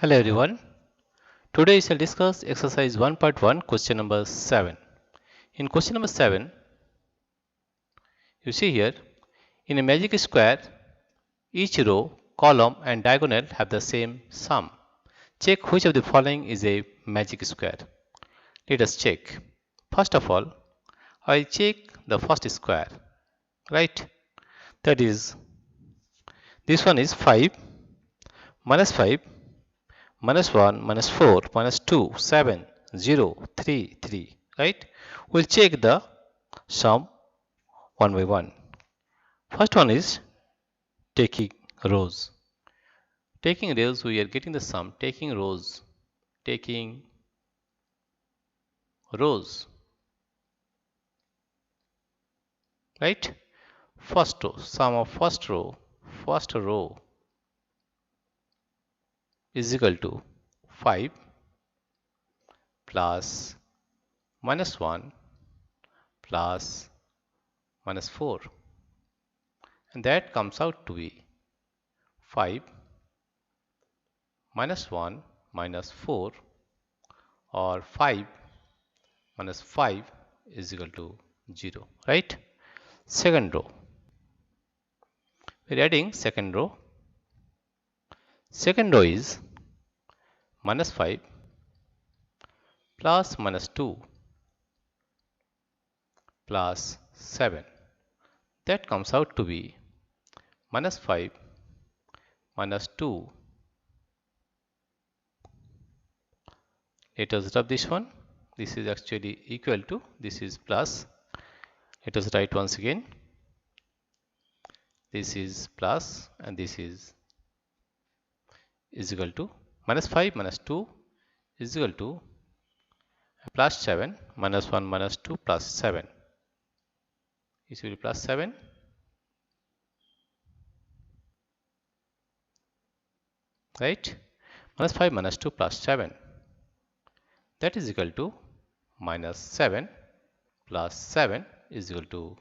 Hello everyone. Today we shall discuss exercise 1.1 question number 7. In question number 7, you see here, in a magic square, each row, column and diagonal have the same sum. Check which of the following is a magic square. Let us check. First of all, I will check the first square, right? That is, this one is 5 minus 5 minus 1 minus 4 minus 2 7 0 3 3, right? We'll check the sum one by one. First one is taking rows. Taking rows, we are getting the sum. Taking rows, right? First row, sum of first row is equal to 5 plus minus 1 plus minus 4, and that comes out to be 5 minus 1 minus 4, or 5 minus 5 is equal to 0, right? Second row, we are adding second row. Second row is minus 5 plus minus 2 plus 7. That comes out to be minus 5 minus 2. Let us rub this one. This is actually equal to, this is plus. Let us write once again. This is plus and this is equal to minus 5 minus 2 is equal to plus 7 minus 1 minus 2 plus 7. This will be plus 7. Right? Minus 5 minus 2 plus 7. That is equal to minus 7 plus 7 is equal to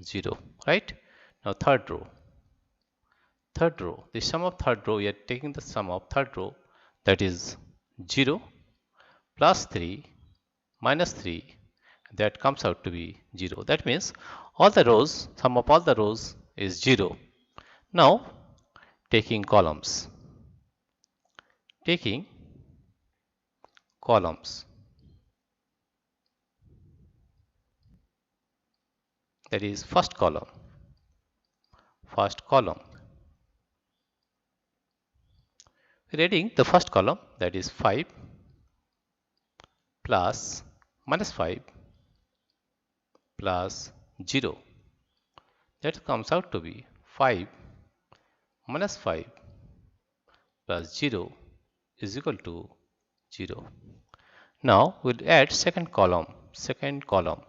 0. Right? Now third row. Third row. The sum of third row, we are taking the sum of third row, that is 0 plus 3 minus 3. That comes out to be 0. That means all the rows, sum of all the rows is 0. Now taking columns. Taking columns. That is first column. First column. Reading the first column, that is 5 plus minus 5 plus 0. That comes out to be 5 minus 5 plus 0 is equal to 0. Now we'll add second column. Second column.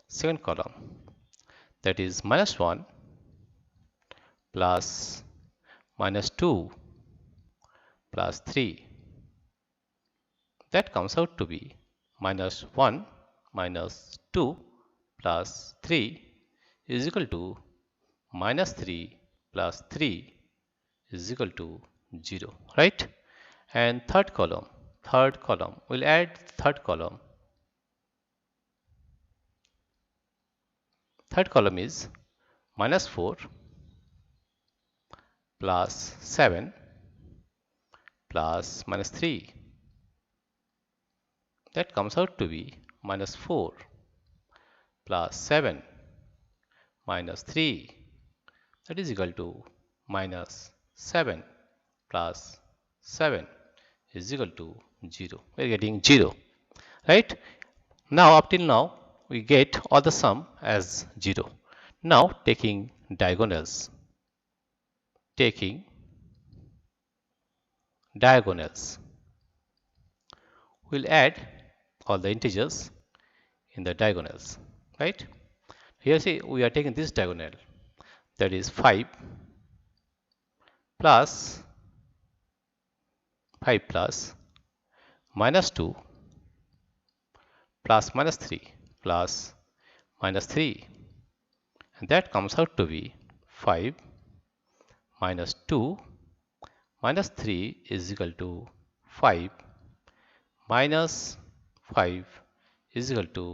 Second column, that is minus 1 plus minus 2 plus 3. That comes out to be minus 1 minus 2 plus 3 is equal to minus 3 plus 3 is equal to 0, right? And third column, we'll add third column. Third column is minus 4 plus 7 plus minus 3. That comes out to be minus 4 plus 7 minus 3. That is equal to minus 7 plus 7 is equal to 0. We are getting 0, right? Now up till now we get all the sum as 0. Now taking diagonals. Taking diagonals. We'll add all the integers in the diagonals, right? Here see, we are taking this diagonal, that is 5 plus minus 2 plus minus 3 plus minus 3, and that comes out to be 5 minus 2 minus 3 is equal to 5 minus 5 is equal to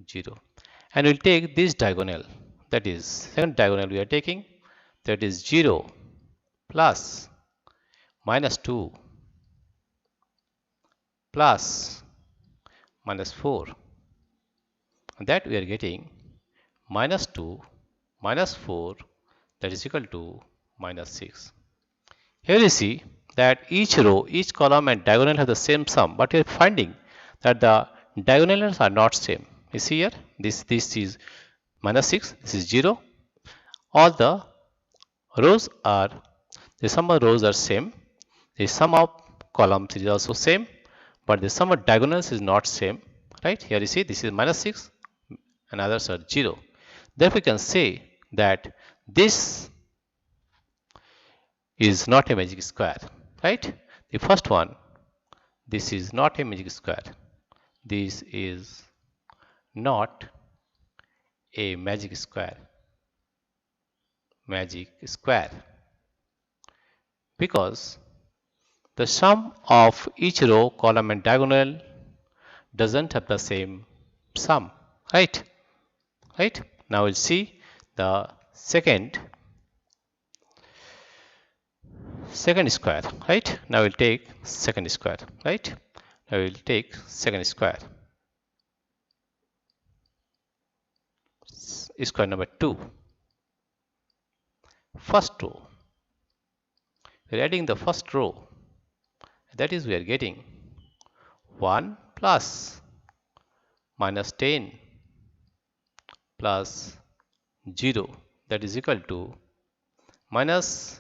0. And we'll take this diagonal, that is second diagonal we are taking, that is 0 plus minus 2 plus minus 4, and that we are getting minus 2 minus 4, that is equal to minus 6. Here you see that each row, each column and diagonal have the same sum, but we are finding that the diagonals are not same. You see here, this is minus 6, this is 0. All the rows are, the sum of rows are same. The sum of columns is also same, but the sum of diagonals is not same. Right? Here you see this is minus 6 and others are 0. Therefore, we can say that this is not a magic square. Right? The first one, this is not a magic square. This is not a magic square. Magic square. Because the sum of each row, column and diagonal doesn't have the same sum. Right? Right? Now we'll see the second square. Right? Now we'll take second square. Right? Now we'll take second square. Square number 2. First row. We're adding the first row. That is, we are getting 1 plus minus 10 plus 0, that is equal to minus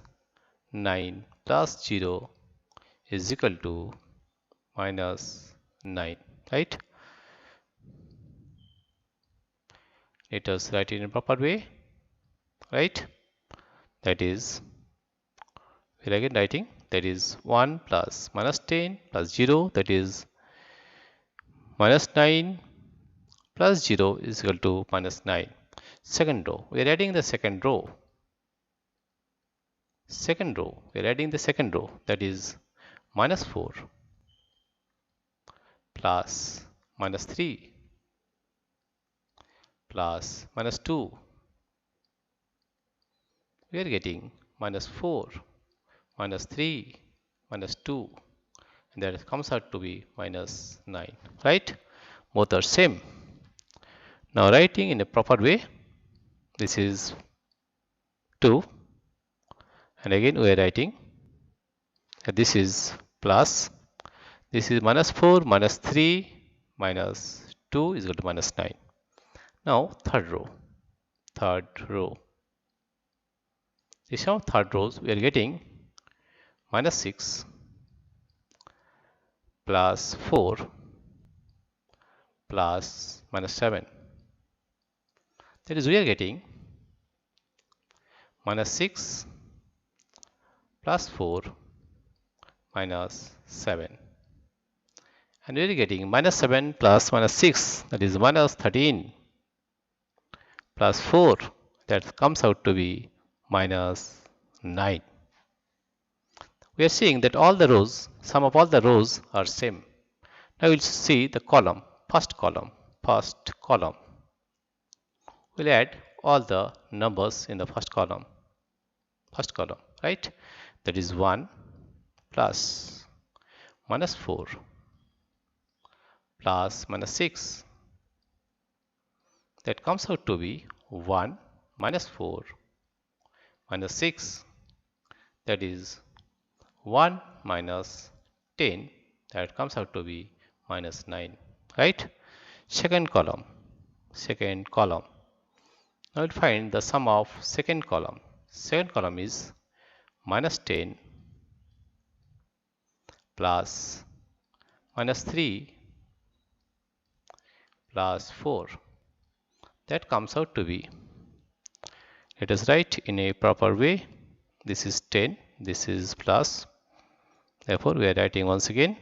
9 plus 0 is equal to minus 9. Right? Let us write it in a proper way. Right? That is, we are again writing, that is 1 plus minus 10 plus 0, that is minus 9 plus 0 is equal to minus 9. Second row, we are adding the second row. Second row, we are adding the second row, that is minus 4 plus minus 3 plus minus 2. We are getting minus 4 minus 3 minus 2, and that comes out to be minus 9. Right? Both are same. Now writing in a proper way, this is 2, and again we are writing this is plus, this is minus 4 minus 3 minus 2 is equal to minus 9. Now third row. The sum of third rows, we are getting minus 6 plus 4 plus minus 7. That is, we are getting minus 6 plus 4 minus 7. And we are getting minus 7 plus minus 6, that is minus 13 plus 4, that comes out to be minus 9. We are seeing that all the rows, sum of all the rows are same. Now we'll see the column, first column. We'll add all the numbers in the first column, right? That is 1 plus minus 4 plus minus 6. That comes out to be 1 minus 4 minus 6. That is 1 minus 10. That comes out to be minus 9. Right? Second column. Now we'll find the sum of second column. Second column is minus 10 plus minus 3 plus 4. That comes out to be, let us write in a proper way, this is 10, this is plus, therefore we are writing once again,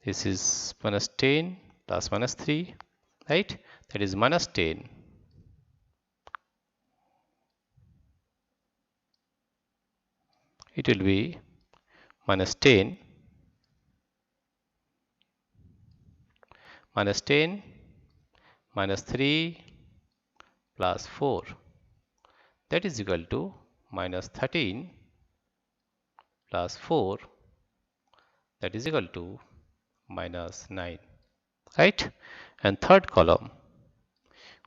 this is minus 10 plus minus 3, right? That is minus 10 it will be minus 10 minus 10 minus 3 plus 4, that is equal to minus 13 plus 4, that is equal to minus 9, right? And third column,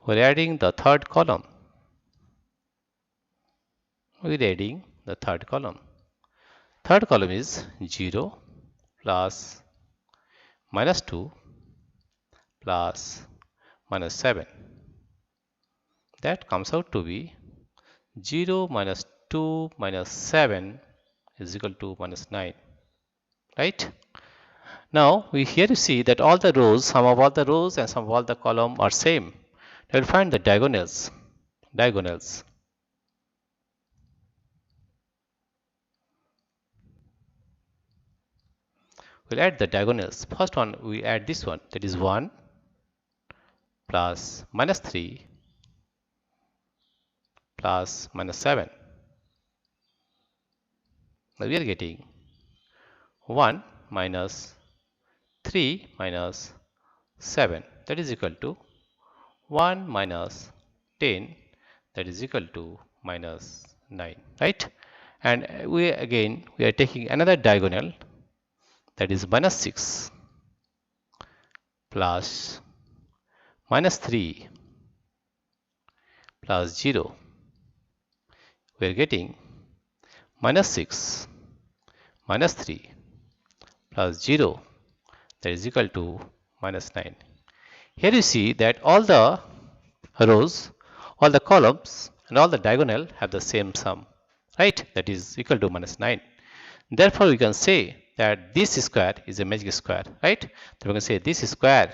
we're adding the third column. We're adding the third column. Third column is 0 plus minus 2 plus minus 7. That comes out to be 0 minus 2 minus 7 is equal to minus 9, right? Now we here you see that all the rows, sum of all the rows and sum of all the column are same. We'll find the diagonals. We'll add the diagonals. First one, we add this one, that is 1 plus minus 3 plus minus 7. Now we are getting 1 minus 3 minus 7, that is equal to 1 minus 10, that is equal to minus 9, right? And we are taking another diagonal, that is minus 6 plus minus 3 plus 0. We are getting minus 6 minus 3 plus 0, that is equal to minus 9. Here you see that all the rows, all the columns and all the diagonal have the same sum, right? That is equal to minus 9. Therefore, we can say that this square is a magic square, right? So we can say this square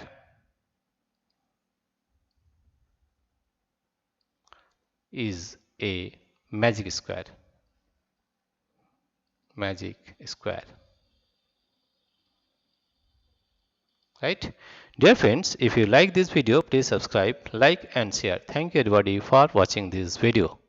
is a magic square. Right? Dear friends, if you like this video, please subscribe, like and share. Thank you everybody for watching this video.